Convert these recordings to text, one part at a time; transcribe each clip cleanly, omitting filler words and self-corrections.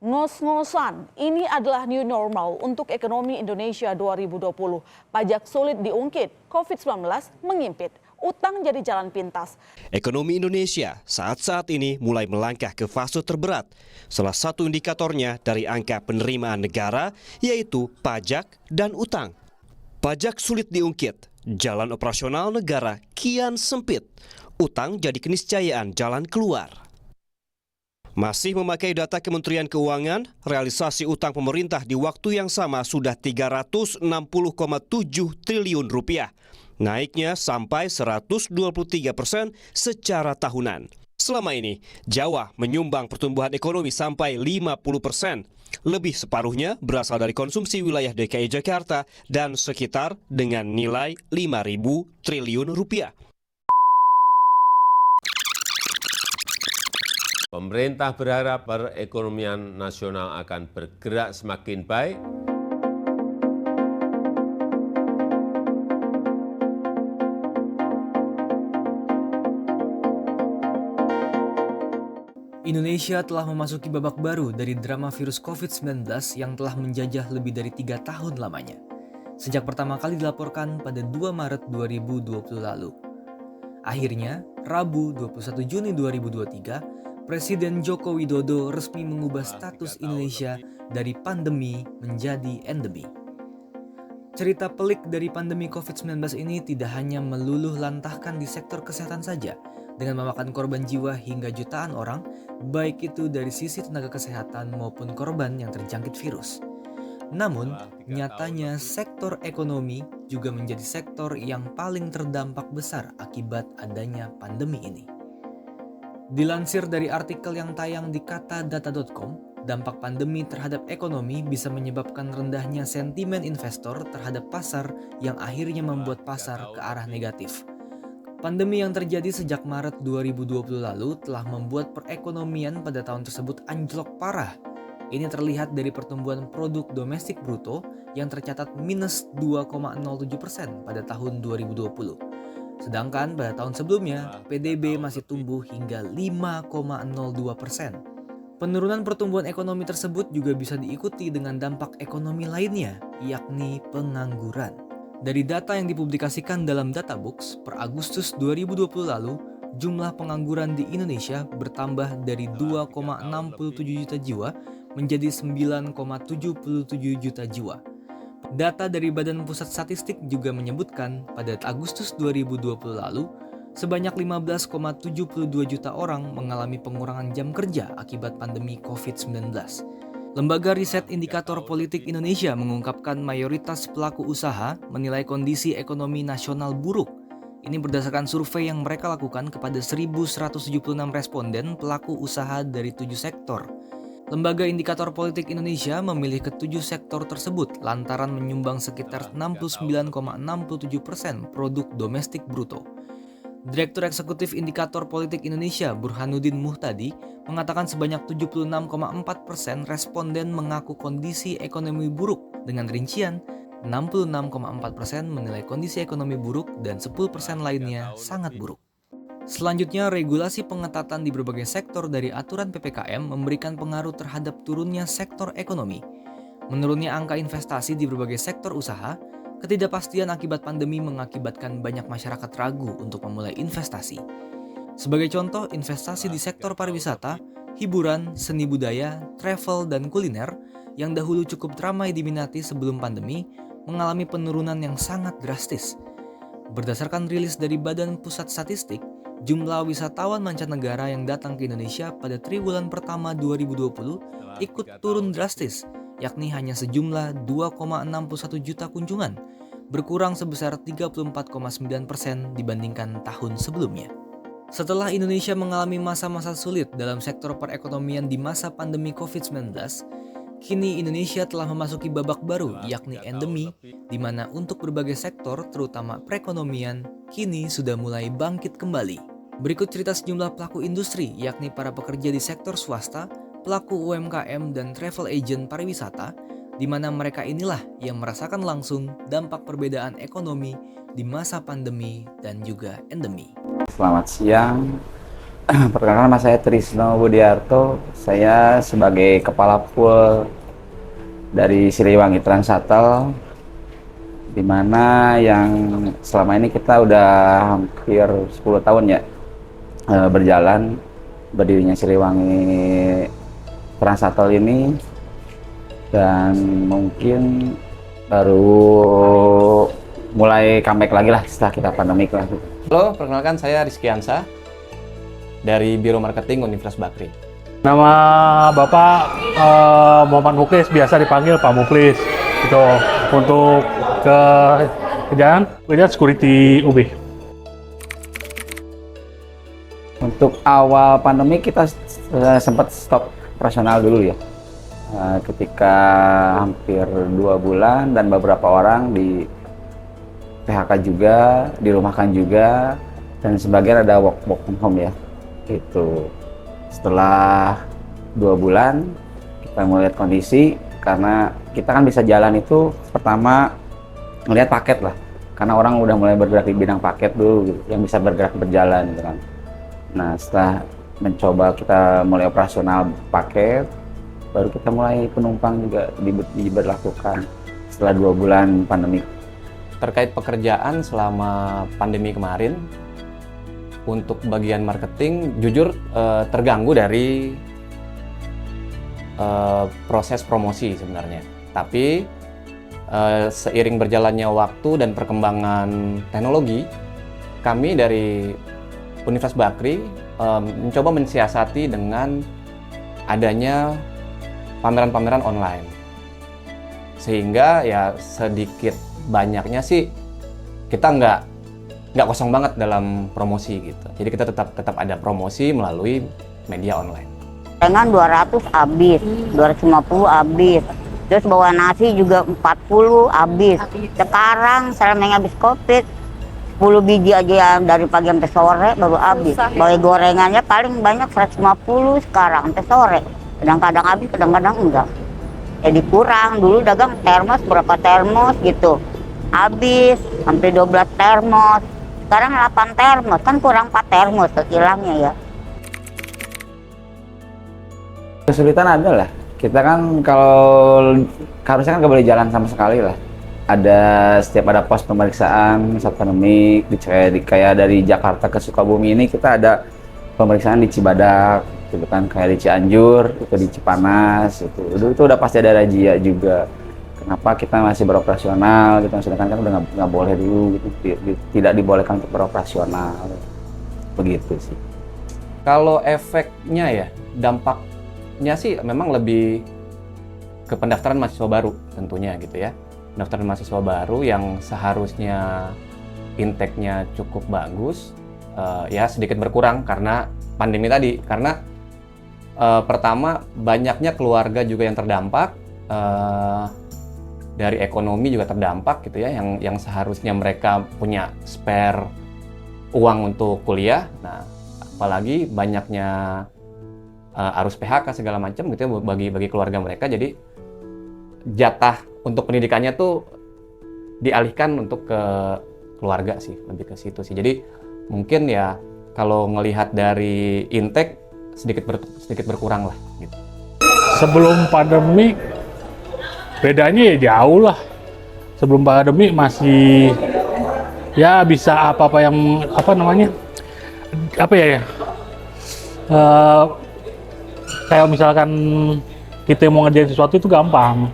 Ngos-ngosan, ini adalah new normal untuk ekonomi Indonesia 2020. Pajak sulit diungkit, COVID-19 mengimpit, utang jadi jalan pintas. Ekonomi Indonesia saat-saat ini mulai melangkah ke fase terberat. Salah satu indikatornya dari angka penerimaan negara yaitu pajak dan utang. Pajak sulit diungkit, jalan operasional negara kian sempit. Utang jadi keniscayaan jalan keluar. Masih memakai data Kementerian Keuangan, realisasi utang pemerintah di waktu yang sama sudah 360,7 triliun rupiah. Naiknya sampai 123% secara tahunan. Selama ini, Jawa menyumbang pertumbuhan ekonomi sampai 50%. Lebih separuhnya berasal dari konsumsi wilayah DKI Jakarta dan sekitar dengan nilai 5.000 triliun rupiah. Pemerintah berharap perekonomian nasional akan bergerak semakin baik. Indonesia telah memasuki babak baru dari drama virus COVID-19 yang telah menjajah lebih dari 3 tahun lamanya. Sejak pertama kali dilaporkan pada 2 Maret 2020 lalu. Akhirnya, Rabu 21 Juni 2023, Presiden Joko Widodo resmi mengubah status Indonesia dari pandemi menjadi endemi. Cerita pelik dari pandemi COVID-19 ini tidak hanya meluluh lantahkan di sektor kesehatan saja, dengan memakan korban jiwa hingga jutaan orang, baik itu dari sisi tenaga kesehatan maupun korban yang terjangkit virus. Namun, nyatanya sektor ekonomi juga menjadi sektor yang paling terdampak besar akibat adanya pandemi ini. Dilansir dari artikel yang tayang di katadata.com, dampak pandemi terhadap ekonomi bisa menyebabkan rendahnya sentimen investor terhadap pasar yang akhirnya membuat pasar ke arah negatif. Pandemi yang terjadi sejak Maret 2020 lalu telah membuat perekonomian pada tahun tersebut anjlok parah. Ini terlihat dari pertumbuhan produk domestik bruto yang tercatat minus 2,07% pada tahun 2020. Sedangkan pada tahun sebelumnya, PDB masih tumbuh hingga 5,02%. Penurunan pertumbuhan ekonomi tersebut juga bisa diikuti dengan dampak ekonomi lainnya, yakni pengangguran. Dari data yang dipublikasikan dalam Databooks, per Agustus 2020 lalu, jumlah pengangguran di Indonesia bertambah dari 2,67 juta jiwa menjadi 9,77 juta jiwa. Data dari Badan Pusat Statistik juga menyebutkan pada Agustus 2020 lalu, sebanyak 15,72 juta orang mengalami pengurangan jam kerja akibat pandemi COVID-19. Lembaga Riset Indikator Politik Indonesia mengungkapkan mayoritas pelaku usaha menilai kondisi ekonomi nasional buruk. Ini berdasarkan survei yang mereka lakukan kepada 1.176 responden pelaku usaha dari 7 sektor. Lembaga Indikator Politik Indonesia memilih ke-7 sektor tersebut lantaran menyumbang sekitar 69,67% produk domestik bruto. Direktur Eksekutif Indikator Politik Indonesia Burhanuddin Muhtadi mengatakan sebanyak 76,4% responden mengaku kondisi ekonomi buruk, dengan rincian 66,4% menilai kondisi ekonomi buruk dan 10% lainnya sangat buruk. Selanjutnya, regulasi pengetatan di berbagai sektor dari aturan PPKM memberikan pengaruh terhadap turunnya sektor ekonomi. Menurunnya angka investasi di berbagai sektor usaha, ketidakpastian akibat pandemi mengakibatkan banyak masyarakat ragu untuk memulai investasi. Sebagai contoh, investasi di sektor pariwisata, hiburan, seni budaya, travel, dan kuliner yang dahulu cukup ramai diminati sebelum pandemi mengalami penurunan yang sangat drastis. Berdasarkan rilis dari Badan Pusat Statistik, jumlah wisatawan mancanegara yang datang ke Indonesia pada triwulan pertama 2020 ikut turun drastis, yakni hanya sejumlah 2,61 juta kunjungan, berkurang sebesar 34,9% dibandingkan tahun sebelumnya. Setelah Indonesia mengalami masa-masa sulit dalam sektor perekonomian di masa pandemi COVID-19, kini Indonesia telah memasuki babak baru, yakni endemi, di mana untuk berbagai sektor, terutama perekonomian, kini sudah mulai bangkit kembali. Berikut cerita sejumlah pelaku industri, yakni para pekerja di sektor swasta, pelaku UMKM, dan travel agent pariwisata, di mana mereka inilah yang merasakan langsung dampak perbedaan ekonomi di masa pandemi dan juga endemi. Selamat siang, Perkenalkan, nama saya Trisno Budiarto. Saya sebagai kepala pool dari Siliwangi Trans Shuttle, di mana yang selama ini kita udah hampir 10 tahun ya berjalan berdirinya Siliwangi Trans Shuttle ini, dan mungkin baru mulai comeback lagi lah setelah kita pandemik lah. Halo, perkenalkan saya Rizky Ansa dari Biro Marketing Universitas Bakri. Nama Bapak Muhammad Muklis, biasa dipanggil Pak Muklis. Itu untuk kerjaan security UB. Untuk awal pandemi kita sempat stop operasional dulu ya. Ketika hampir 2 bulan dan beberapa orang di PHK juga, dirumahkan juga, dan sebagian ada work from home ya. Itu setelah 2 bulan kita melihat kondisi, karena kita kan bisa jalan itu pertama melihat paket lah, karena orang udah mulai bergerak di bidang paket dulu gitu, yang bisa bergerak berjalan gitu kan. Nah, setelah mencoba kita mulai operasional paket, baru kita mulai penumpang juga diberlakukan setelah 2 bulan pandemi. Terkait pekerjaan selama pandemi kemarin, untuk bagian marketing jujur terganggu dari proses promosi sebenarnya. Tapi seiring berjalannya waktu dan perkembangan teknologi, kami dari Universitas Bakri mencoba mensiasati dengan adanya pameran-pameran online, sehingga ya sedikit banyaknya sih kita nggak kosong banget dalam promosi gitu. Jadi kita tetap ada promosi melalui media online. Dengan 200 habis, 250 habis, terus bawa nasi juga 40 habis. Sekarang selama habis COVID, 10 biji aja dari pagi sampai sore baru habis. Bawa gorengannya paling banyak 150 sekarang sampai sore. Kadang-kadang habis, kadang-kadang enggak. Jadi kurang, dulu dagang termos, berapa termos gitu. Habis, sampai 12 termos. Sekarang 8 termos, kan kurang 4 termos hilangnya ya. Kesulitan ada lah. Kita kan kalau harusnya kan nggak boleh jalan sama sekali lah. Setiap ada pos pemeriksaan saat pandemi, kayak dari Jakarta ke Sukabumi ini kita ada pemeriksaan di Cibadak, gitu kan, kayak di Cianjur, itu di Cipanas, itu udah pasti ada razia juga. Kenapa kita masih beroperasional gitu, sedangkan kan udah nggak boleh dulu gitu, tidak dibolehkan untuk beroperasional, begitu sih. Kalau efeknya ya, dampaknya sih memang lebih ke pendaftaran mahasiswa baru tentunya gitu ya. Pendaftaran mahasiswa baru yang seharusnya intake-nya cukup bagus, ya sedikit berkurang karena pandemi tadi. Karena pertama banyaknya keluarga juga yang terdampak, dari ekonomi juga terdampak gitu ya, yang seharusnya mereka punya spare uang untuk kuliah. Nah, apalagi banyaknya arus PHK segala macam gitu ya bagi keluarga mereka, jadi jatah untuk pendidikannya tuh dialihkan untuk ke keluarga sih, lebih ke situ sih. Jadi mungkin ya kalau ngelihat dari intake sedikit berkurang lah gitu. Sebelum pandemi bedanya ya jauh lah. Sebelum pandemi masih ya bisa apa-apa yang kayak misalkan kita mau ngerjain sesuatu itu gampang.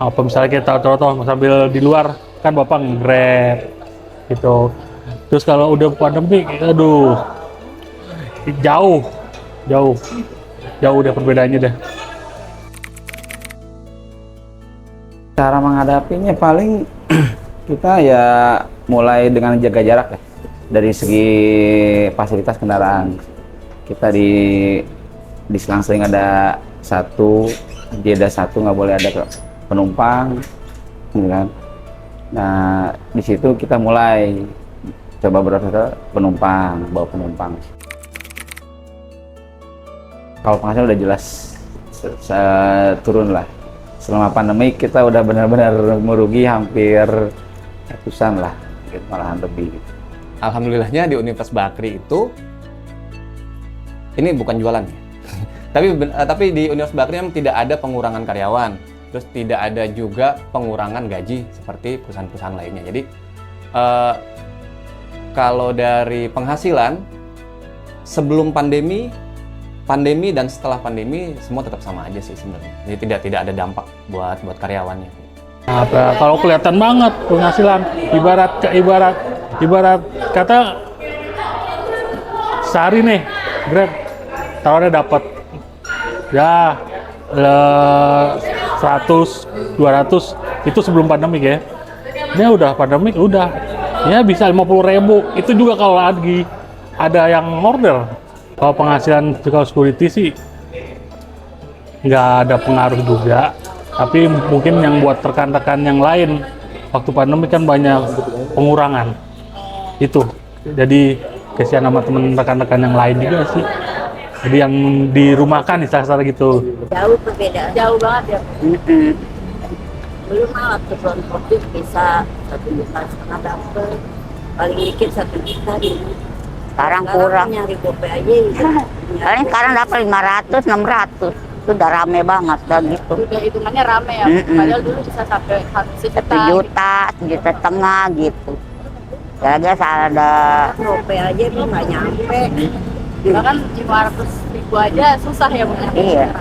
Apa misalnya kita tahu sambil di luar kan Bapak nge-grab gitu. Terus kalau udah pandemi, aduh, jauh deh perbedaannya deh. Cara menghadapinya paling kita ya mulai dengan jaga jarak ya. Dari segi fasilitas kendaraan, kita di selang-seling ada satu nggak boleh ada penumpang, gitu kan. Nah, di situ kita mulai coba bawa penumpang. Kalau penghasilan udah jelas turun lah. Selama pandemi kita udah benar-benar merugi hampir ratusan lah, malahan lebih. Alhamdulillahnya di Universitas Bakri itu ini bukan jualan ya. Tapi di Universitas Bakriam tidak ada pengurangan karyawan, terus tidak ada juga pengurangan gaji seperti perusahaan-perusahaan lainnya. Jadi kalau dari penghasilan sebelum pandemi dan setelah pandemi semua tetap sama aja sih sebenarnya. Jadi tidak ada dampak buat karyawannya. Nah, kalau kelihatan banget penghasilan, ibarat kata sehari nih Grab tawarnya dapat ya 100, 200 itu sebelum pandemik ya. Ini udah pandemik udah ya bisa 50.000. Itu juga kalau lagi ada yang order. Kalau penghasilan kalau security sih nggak ada pengaruh juga. Tapi mungkin yang buat rekan-rekan yang lain waktu pandemi kan banyak pengurangan itu. Jadi kasihan sama temen rekan-rekan yang lain juga sih. Jadi yang dirumahkan istilah gitu. Jauh perbedaan. Jauh banget ya. Belum malah waktu bulan COVID bisa 1,5 juta dapet. Paling dikit 1 juta gitu. Sekarang kurang. Nyari GoPay aja gitu. Paling sekarang dapat 500, 600. Itu udah rame banget dan gitu. Udah hitungannya rame ya. Padahal dulu bisa sampai 1 1 juta setengah gitu. Ya ada GoPay aja tuh nggak nyampe. Bahkan 500.000 aja susah ya Bang. Iya.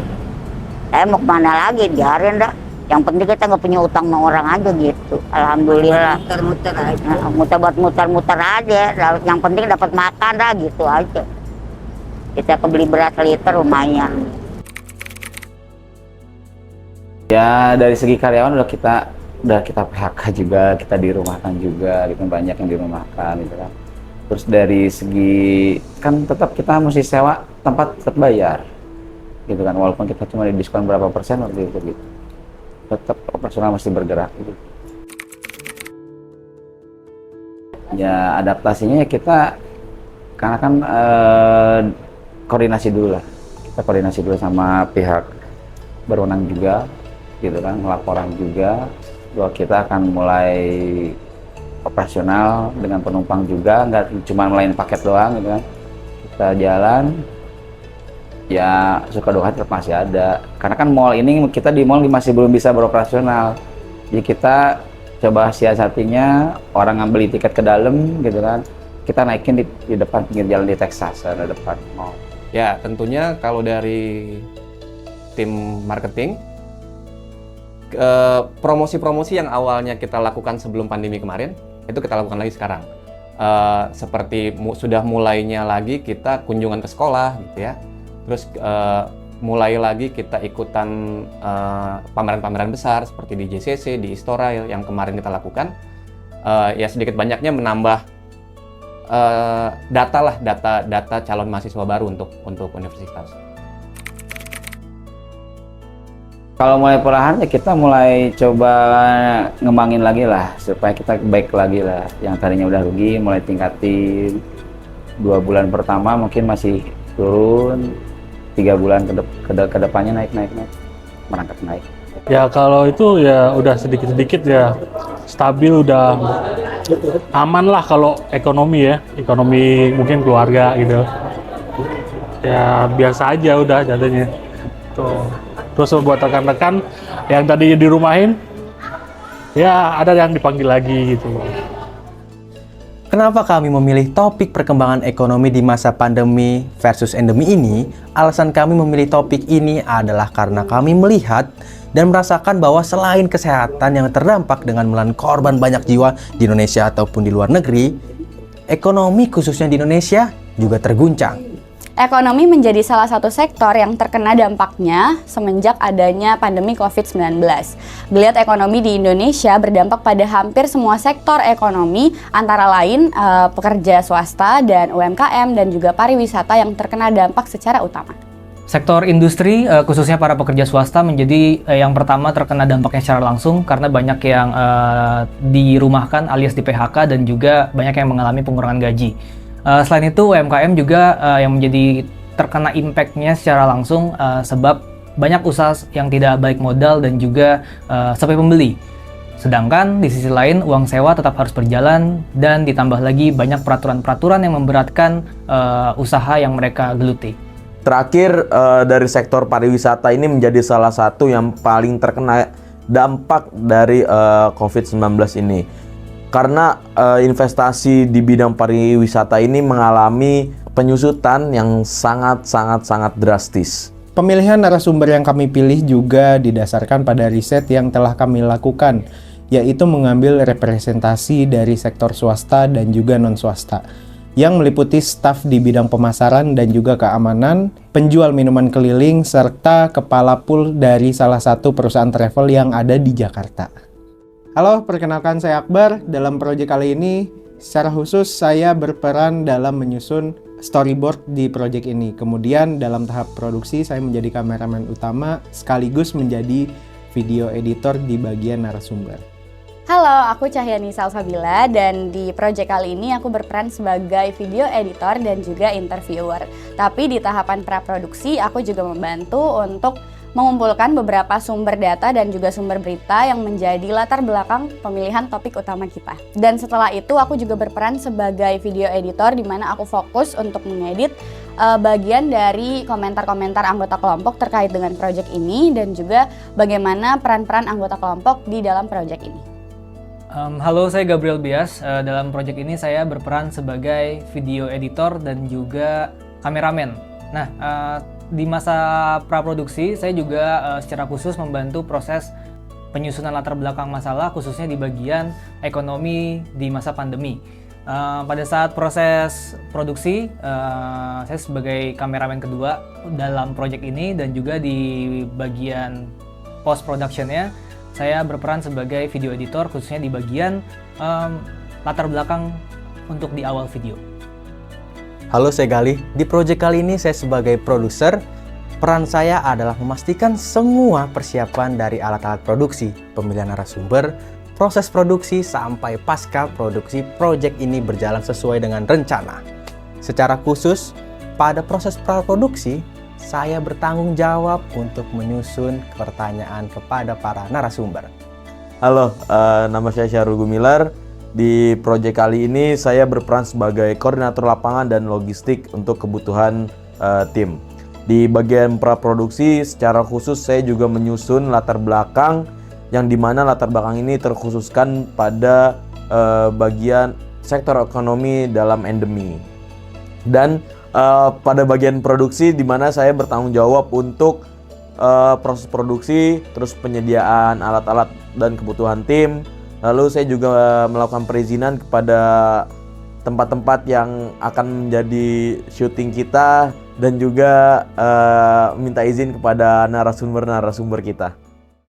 Mau kemana lagi, biarin dah. Yang penting kita nggak punya utang sama orang aja gitu. Alhamdulillah. Muter-muter aja. Muter-muter aja. Yang penting dapat makan dah gitu aja. Kita kebeli beras liter lumayan. Ya dari segi karyawan udah kita PHK juga, kita dirumahkan juga, gitu banyak yang dirumahkan gitu kan. Terus dari segi kan tetap kita mesti sewa tempat tetap bayar, gitu kan. Walaupun kita cuma didiskon berapa persen waktu itu gitu, tetap operasional mesti bergerak gitu. Ya adaptasinya ya kita karena kan koordinasi dulu lah, kita koordinasi dulu sama pihak berwenang juga, gitu kan, laporan juga bahwa kita akan mulai operasional dengan penumpang juga, nggak cuma melayani paket doang gitu kan. Kita jalan ya suka duka tetap masih ada karena kan mall ini kita di mall masih belum bisa beroperasional, jadi kita coba siasatinya orang ngambil tiket ke dalam gitu kan, kita naikin di depan pinggir jalan di Texas ada depan mall. Ya tentunya kalau dari tim marketing promosi-promosi yang awalnya kita lakukan sebelum pandemi kemarin itu kita lakukan lagi sekarang. Seperti sudah mulainya lagi kita kunjungan ke sekolah gitu ya. Terus mulai lagi kita ikutan pameran-pameran besar seperti di JCC, di Istora yang kemarin kita lakukan. Ya sedikit banyaknya menambah data calon mahasiswa baru untuk universitas. Kalau mulai perlahan ya kita mulai coba ngembangin lagi lah supaya kita baik lagi lah. Yang tadinya udah rugi mulai tingkatin. 2 bulan pertama mungkin masih turun, 3 bulan ke depannya naik, merangkak naik. Ya kalau itu ya udah sedikit-sedikit ya stabil, udah aman lah kalau ekonomi ya, ekonomi mungkin keluarga gitu. Ya biasa aja udah jadinya. Tuh. Terus buat rekan-rekan yang tadi dirumahin, ya ada yang dipanggil lagi gitu. Kenapa kami memilih topik perkembangan ekonomi di masa pandemi versus endemi ini? Alasan kami memilih topik ini adalah karena kami melihat dan merasakan bahwa selain kesehatan yang terdampak dengan menelan korban banyak jiwa di Indonesia ataupun di luar negeri, ekonomi khususnya di Indonesia juga terguncang. Ekonomi menjadi salah satu sektor yang terkena dampaknya semenjak adanya pandemi COVID-19. Geliat ekonomi di Indonesia berdampak pada hampir semua sektor ekonomi, antara lain pekerja swasta dan UMKM dan juga pariwisata yang terkena dampak secara utama. Sektor industri, khususnya para pekerja swasta menjadi yang pertama terkena dampaknya secara langsung karena banyak yang dirumahkan alias di PHK dan juga banyak yang mengalami pengurangan gaji. Selain itu UMKM juga yang menjadi terkena impact-nya secara langsung sebab banyak usaha yang tidak baik modal dan juga sampai pembeli. Sedangkan di sisi lain uang sewa tetap harus berjalan dan ditambah lagi banyak peraturan-peraturan yang memberatkan usaha yang mereka geluti. Terakhir, dari sektor pariwisata ini menjadi salah satu yang paling terkena dampak dari COVID-19 ini. Karena investasi di bidang pariwisata ini mengalami penyusutan yang sangat drastis. Pemilihan narasumber yang kami pilih juga didasarkan pada riset yang telah kami lakukan, yaitu mengambil representasi dari sektor swasta dan juga non-swasta, yang meliputi staf di bidang pemasaran dan juga keamanan, penjual minuman keliling, serta kepala pool dari salah satu perusahaan travel yang ada di Jakarta. Halo, perkenalkan saya Akbar. Dalam proyek kali ini, secara khusus saya berperan dalam menyusun storyboard di proyek ini. Kemudian dalam tahap produksi, saya menjadi kameramen utama sekaligus menjadi video editor di bagian narasumber. Halo, aku Cahyani Salsabila dan di proyek kali ini aku berperan sebagai video editor dan juga interviewer. Tapi di tahapan praproduksi aku juga membantu untuk mengumpulkan beberapa sumber data dan juga sumber berita yang menjadi latar belakang pemilihan topik utama kita. Dan setelah itu aku juga berperan sebagai video editor di mana aku fokus untuk mengedit bagian dari komentar-komentar anggota kelompok terkait dengan proyek ini dan juga bagaimana peran-peran anggota kelompok di dalam proyek ini. Halo, saya Gabriel Bias. Dalam proyek ini saya berperan sebagai video editor dan juga kameramen. Nah, di masa praproduksi saya juga secara khusus membantu proses penyusunan latar belakang masalah khususnya di bagian ekonomi di masa pandemi. Pada saat proses produksi, saya sebagai kameramen kedua dalam proyek ini dan juga di bagian post productionnya saya berperan sebagai video editor khususnya di bagian latar belakang untuk di awal video. Halo, saya Gali. Di proyek kali ini saya sebagai produser. Peran saya adalah memastikan semua persiapan dari alat-alat produksi, pemilihan narasumber, proses produksi sampai pasca produksi proyek ini berjalan sesuai dengan rencana. Secara khusus, pada proses praproduksi, saya bertanggung jawab untuk menyusun pertanyaan kepada para narasumber. Halo, nama saya Syahrul Gumilar. Di proyek kali ini saya berperan sebagai koordinator lapangan dan logistik untuk kebutuhan tim. Di bagian praproduksi secara khusus saya juga menyusun latar belakang yang dimana latar belakang ini terkhususkan pada bagian sektor ekonomi dalam endemi. Dan pada bagian produksi di mana saya bertanggung jawab untuk proses produksi, terus penyediaan alat-alat dan kebutuhan tim. Lalu saya juga melakukan perizinan kepada tempat-tempat yang akan menjadi syuting kita dan juga minta izin kepada narasumber-narasumber kita.